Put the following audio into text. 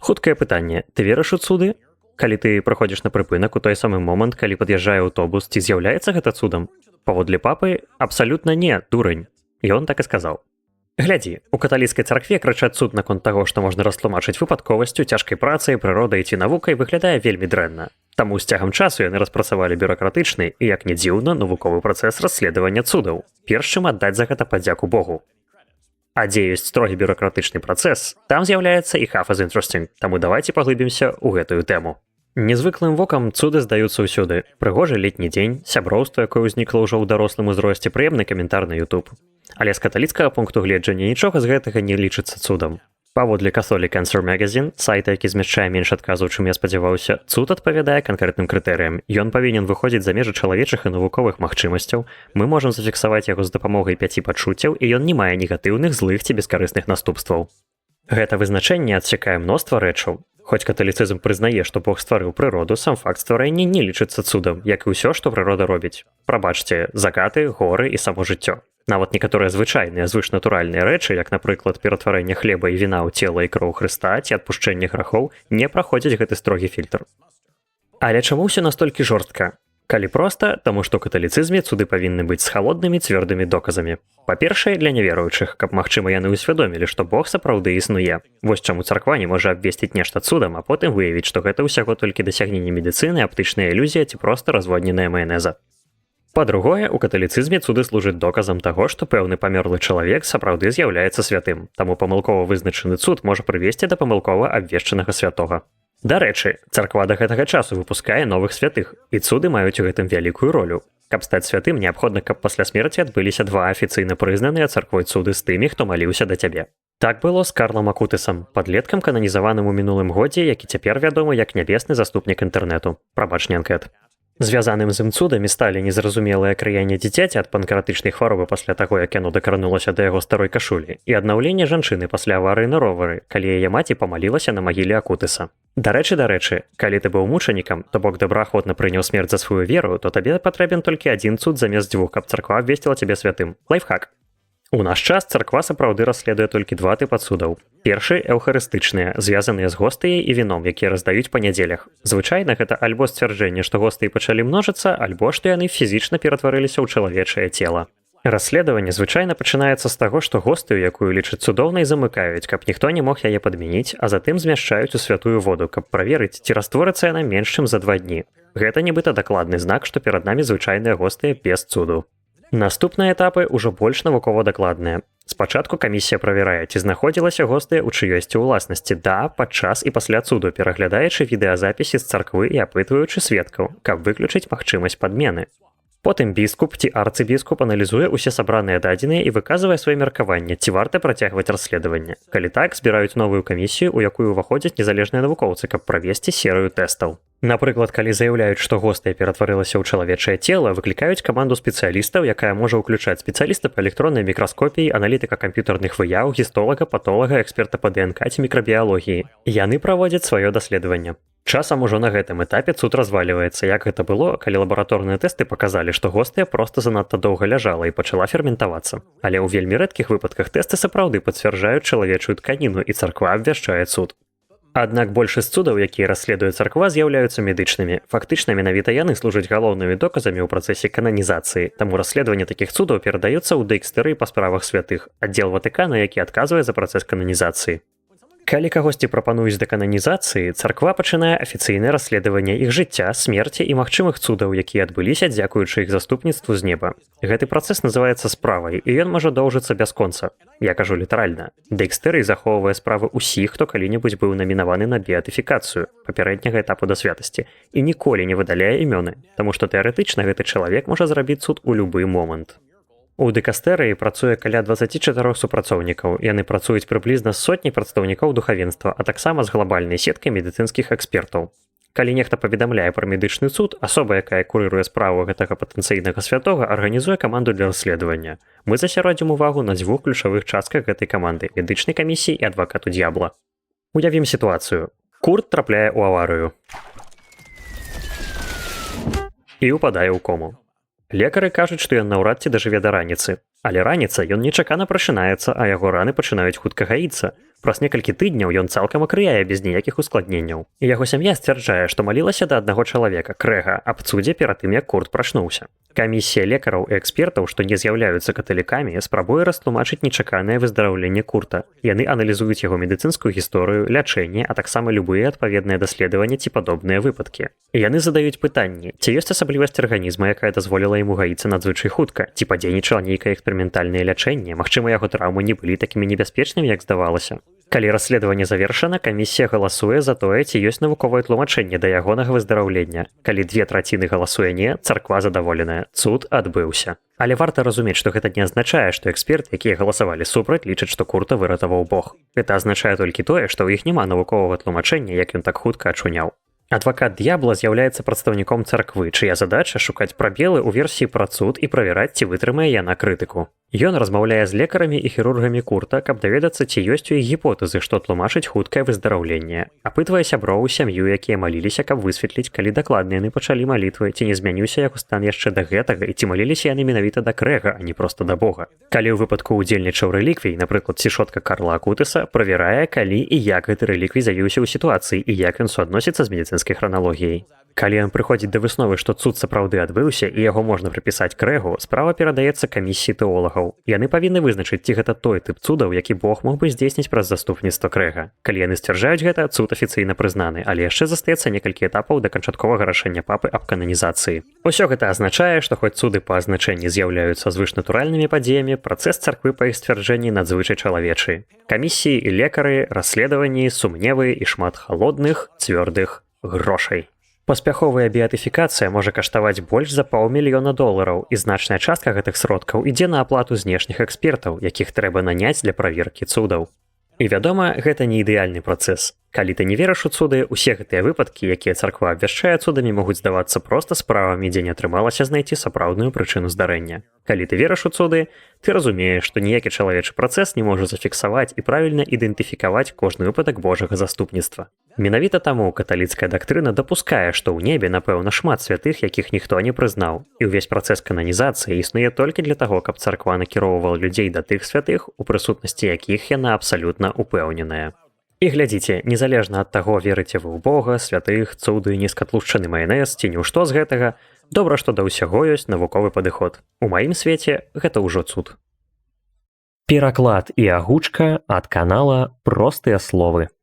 Хуткае пытанне, ты верыш у цуды? Калі ты праходзіш на прыпынак у той самы момант, калі пад'язджае аўтобус, ці з'яўляецца гэта цудам? Паводле папы, абсалютна не, дурань. І ён так і сказаў. Глядзі, у каталіцкай царкве крычаць цуд наконт таго, што можна растлумачыць выпадковасцю, цяжкай працай, прыродай ці навукай выглядае вельмі дрэнна. Таму з цягам часу яны распрацавалі бюракратычны і, як не дзіўна, навуковы працэс расследавання цудаў, перш чым аддаць за гэта падзяку Богу. А дзе ёсць строгі бюракратычны працэс, там з'яўляецца і half as interesting, таму давайце паглыбімся ў гэтую тэму. Незвыклым вокам цуды здаюцца ўсюды. Прыгожы летні дзень, сяброўства, якое ўзнікла ўжо ў дарослым узросце, прыемны каментар на YouTube. Але з каталіцкага пункту гледжання нічога з гэтага не лічыцца цудам. Паводле Catholic Answer Magazine, сайта, які змяшчае менш адказаў, чым я спадзяваўся, цуд адпавядае канкрэтным крытэрыям. Ён павінен выходзіць за межы чалавечых і навуковых магчымасцяў. Мы можам зафіксаваць яго з дапамогай 5 пачуццяў, і ён не мае негатыўных, злых ці бескарысных наступстваў. Гэта вызначэнне адсякае мноства рэчаў. Хоць каталіцызм прызнае, што Бог стварыў прыроду, сам факт стварэння не лічыцца цудам, як і ўсё, што прырода робіць. Прабачце, закаты, горы і само жыццё. Нават некаторыя звычайныя звышнатуральныя рэчы, як, напрыклад, ператварэнне хлеба і віна ў цела і кроў Хрыста ці адпушчэнне грахоў, не праходзяць гэты строгі фільтр. Але чаму ўсё настолькі жорстка? Калі проста, таму што ў каталіцызме цуды павінны быць з халоднымі цвёрдымі доказамі. Па-першае, для няверуючых, каб, магчыма, яны ўсвядомілі, што Бог сапраўды існуе. Вось чаму царква не можа абвесціць нешта цудам, а потым выявіць, што гэта ўсяго толькі дасягненне медыцыны, аптычная ілюзія ці проста разводненая маянеза. Па-другое, у каталіцызме цуды служаць доказам таго, што пэўны памёрлы чалавек сапраўды з'яўляецца святым, таму памылкова вызначаны цуд можа прывесці да памылкова абвешчанага святога. Дарэчы, царква да гэтага часу выпускае новых святых, і цуды маюць у гэтым вялікую ролю. Каб стаць святым, неабходна, каб пасля смерці адбыліся 2 афіцыйна прызнаныя царквой цуды з тымі, хто маліўся да цябе. Так было з Карлам Акутысам, падлеткам кананізаваным у мінулым годзе, які цяпер вядомы як нябесны заступнік інтэрнэту. Прабач, не анкет. Звязаным з ім цудамі сталі незразумелае крыянне дзіцяці ад панкратычнай хваробы пасля таго, як яно дакранулася да яго старой кашулі, і аднаўленне жанчыны пасля аварыі на ровары, калі яе маці памалілася на магіле Акутыса. Дарэчы, калі ты быў мучанікам, то Бог добраахвотна прыняў смерць за сваю веру, то табе патрэбен толькі адзін цуд замест 2, каб царква абвесціла цябе святым. Лайфхак. У наш час царква сапраўды расследуе толькі 2 тыпы цудаў. Першы – эўхарыстычныя, звязаныя з гостыяй і віном, якія раздаюць па нядзелях. Звычайна гэта альбо сцвярджэнне, што гостыі пачалі множыцца, альбо што яны фізічна ператварыліся ў чалавечае цела. Расследаванне звычайна пачынаецца з таго, што гостыю, якую лічаць цудоўнай, замыкаюць, каб ніхто не мог яе падмяніць, а затым змяшчаюць у святую воду, каб праверыць, ці растворыцца яна менш, чым за 2 дні. Гэта нібыта дакладны знак, што перад намі звычайныя гостыя без цуду. Наступныя этапы ўжо больш навукова дакладныя. Спачатку камісія правярае, ці знаходзілася гостыя ў чыёсьці ўласнасці падчас і пасля цуду, пераглядаючы відэазапісы з царквы і апытваючы сведкаў, каб выключыць магчымасць падмены. Потым біскуп ці арцыбіскуп аналізуе ўсе сабраныя дадзеныя і выказвае сваё меркаванне, ці варта працягваць расследаванне. Калі так, збіраюць новую камісію, у якую ўваходзяць незалежныя навукоўцы, каб правесці серыю тэстаў. Напрыклад, калі заяўляюць, што гостая ператварылася ў чалавечае цела, выклікаюць каманду спецыялістаў, якая можа ўключаць спецыяліста па электроннай мікраскопіі, аналітыка камп'ютарных выяў, гістолага, патолага, эксперта па ДНК ці мікрабіялогіі. Яны праводзяць сваё даследаванне. Часам ужо на гэтым этапе цуд развальваецца, як гэта было, калі лабараторныя тэсты паказалі, што гостая проста занадта доўга ляжала і пачала ферментавацца. Але ў вельмі рэдкіх выпадках тэсты сапраўды пацвярджаюць чалавечую тканіну, і царква абвяшчае цуд. Аднак большасць цудаў, якія расследуе царква, з'яўляюцца медычнымі. Фактычна, менавіта яны служаць галоўнымі доказамі ў працэсе кананізацыі, таму расследаванне такіх цудаў перадаюцца ў дыэкстэрыі па справах святых, аддзел Ватыкана, які адказвае за працэс кананізацыі. Калі кагосьці прапануюць да кананізацыі, царква пачынае афіцыйнае расследаванне іх жыцця, смерці і магчымых цудаў, якія адбыліся дзякуючы іх заступніцтву з неба. Гэты працэс называецца справай, і ён можа доўжыцца бясконца. Я кажу літаральна. Дыэкстэрый захоўвае справы ўсіх, хто калі-небудзь быў намінаваны на беатыфікацыю, папярэдняга этапу да святасці, і ніколі не выдаляе імёны, таму што тэарэтычна гэты чалавек можа зрабіць цуд у любы момант. У дыкастэрыі працуе каля 24 супрацоўнікаў. Яны працуюць прыблізна з 100 прадстаўнікоў духавенства, а таксама з глобальнай сеткай медыцынскіх экспертаў. Калі нехта паведамляе пра медычны цуд, асоба, якая курыруе справу гэтага патэнцыйнага святога, арганізуе каманду для расследавання. Мы засяродзім увагу на 2 ключавых частках гэтай каманды – медычнай камісіі і адвакату д'ябла. Уявім сітуацыю. Курт трапляе ў аварыю і ўпадае ў кому. Лекары кажуць, што ён наўрад ці дажыве да раніцы. Але раніца ён нечакана прачынаецца, а яго раны пачынаюць хутка гаіцца. Праз некалькі тыдняў ён цалкам акрыяе без ніякіх ускладненняў. І яго сям'я сцвярджае, што малілася да аднаго чалавека, Крэга, аб цудзе перад тым, як Курт прачнуўся. Камісія лекараў і экспертаў, што не з'яўляюцца каталікамі, спрабуе растлумачыць нечаканае выздараўленне Курта. Яны аналізуюць яго медыцынскую гісторыю, лячэнне, а таксама любыя адпаведныя даследаванні ці падобныя выпадкі. І яны задаюць пытанні, ці ёсць асаблівасць арганізма, якая дазволіла яму гаіцца надзвычай хутка, ці падзейнічала нейкае эксперыментальнае лячэнне, магчыма, яго траўмы не былі такімі небяспечнымі, як здавалася. Калі расследаванне завершана, камісія галасуе за тое, ці ёсць навуковае тлумачэнне да ягонага выздараўлення. Калі 2/3 галасуе не, царква задаволеная. Цуд адбыўся. Але варта разумець, што гэта не азначае, што эксперты, якія галасавалі супраць, лічаць, што Курта выратаваў Бог. Гэта азначае толькі тое, што ў іх няма навуковага тлумачэння, як ён так хутка ачуняў. Адвакат д'ябла з'яўляецца прадстаўніком царквы, чыя задача шукаць прабелы ў версіі пра цуд і правяраць, ці вытрымае яна крытыку. Ён размаўляе з лекарамі і хірургамі Курта, каб даведацца, ці ёсць у іх гіпотэзы, што тлумачыць хуткае выздараўленне. Апытвае сяброў сям'ю, якія маліліся, каб высветліць, калі дакладна яны пачалі малітвы, ці не змяніўся яго стан яшчэ да гэтага, і ці маліліся яны менавіта да Крэга, а не проста да Бога. Калі ў выпадку ўдзельнічаў рэліквій, напрыклад, цішотка Карла Акутыса, правярае, калі і як гэты рэліквій з'явіўся ў сітуацыі і як ён суадносіцца з медыцынскай храналогіяй. Калі ён прыходзіць да высновы, што цуд сапраўды адбыўся і яго можна прыпісаць Крэгу, справа перадаецца камісіі тэолагаў. Яны павінны вызначыць, ці гэта той тып цудаў, які Бог мог бы здзейсніць праз заступніцтва Крэга. Калі яны сцвярджаюць гэта, цуд афіцыйна прызнаны, але яшчэ застаецца некалькі этапаў да канчатковага рашэння папы аб кананізацыі. Усё гэта азначае, што хоць цуды па азначэнні з'яўляюцца звышнатуральнымі падзеямі, працэс царквы па іх сцвярджэнні надзвычай чалавечы. Камісіі і лекары, расследаванні, сумневы і шмат халодных, цвёрдых грошай. Паспяховая біятыфікацыя можа каштаваць больш за $500 000, і значная частка гэтых сродкаў ідзе на аплату знешніх экспертаў, якіх трэба наняць для праверкі цудаў. І вядома, гэта не ідэальны працэс. Калі ты не верыш у цуды, усе гэтыя выпадкі, якія царква абвяшчае цудамі, могуць здавацца проста справамі, дзе не атрымалася знайсці сапраўдную прычыну здарэння. Калі ты верыш у цуды, ты разумееш, што ніякі чалавечы працэс не можа зафіксаваць і правільна ідэнтыфікаваць кожны выпадак Божага заступніцтва. Менавіта таму каталіцкая дактрына дапускае, што ў небе, напэўна, шмат святых, якіх ніхто не прызнаў. І ўвесь працэс кананізацыі існуе толькі для таго, каб царква накіроўвала людзей да тых святых, у прысутнасці якіх яна абсалютна упэўненая. І глядзіце, незалежна ад таго, верыце вы ў Бога, святых, цуды, нізкатлушчаны маянэз ці ні ў што з гэтага, добра, што да ўсяго ёсць навуковы падыход. У маім свеце гэта ўжо цуд. Пераклад і агучка ад канала «Простыя словы».